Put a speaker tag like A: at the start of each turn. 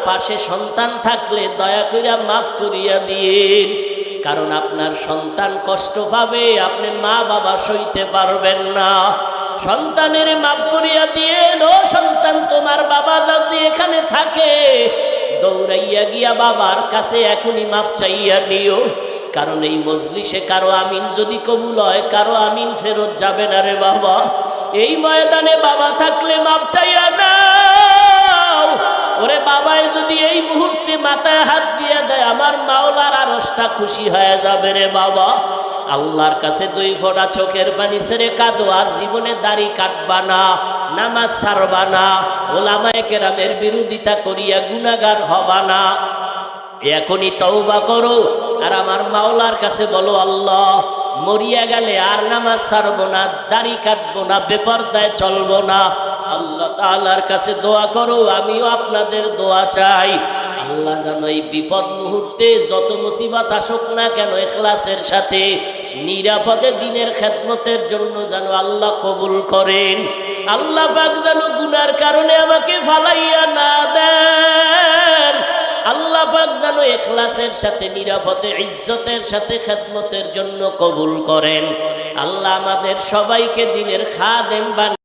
A: পাশে সন্তান থাকলে দয়া কইরা মাফ করিয়া দিন, কারণ আপনার সন্তান কষ্ট পাবে, আপনি মা বাবা সইতে পারবেন না। সন্তানের মাফ করিয়া দিয়েন। ও সন্তান, তোমার বাবা যদি এখানে থাকে দৌড়াইয়া গিয়া বাবার কাছে এখনই মাপ চাইয়া দিও, কারণ এই মজলিসে কারো আমিন যদি কবুল হয়, কারো আমিন ফেরত যাবে না রে বাবা। এই ময়দানে বাবা থাকলে মাপ চাইয়া নাও। ওরে বাবাই যদি এই মুহূর্তে মাথায় হাত দিয়ে দেয়, আমার মাওলার আরশটা খুশি হয়ে যাবে রে বাবা। আল্লাহর কাছে 2 ফোঁটা চোখের পানি ছেড়ে কাঁদো, আর জীবনে দাড়ি কাটবা না, নামাজ ছাড়বা না, ওলামায়ে কেরামের বিরোধিতা করিয়া গুনাহগার হবা না। এখনই তওবা করো আর আমার মাওলার কাছে বলো, আল্লাহ মরিয়া গেলে আর নামাজ ছাড়বো না, দাড়ি কাটবো না, বেপরদায় চলবো না। আল্লাহ তাআলার কাছে দোয়া করো, আমিও আপনাদের দোয়া চাই। আল্লাহ যেন এই বিপদ মুহূর্তে যত মুসিবত আসুক না কেন, ইখলাসের সাথে নিরাপদে দ্বীনের খেদমতের জন্য যেন আল্লাহ কবুল করেন। আল্লাহ পাক যেন গুনার কারণে আমাকে ফালাইয়া না দেন। আল্লাহ পাক যেন ইখলাসের সাথে নিরাপদে ইজ্জতের সাথে খেদমতের জন্য কবুল করেন। আল্লাহ আমাদের সবাইকে দ্বীনের খাদেম বানান।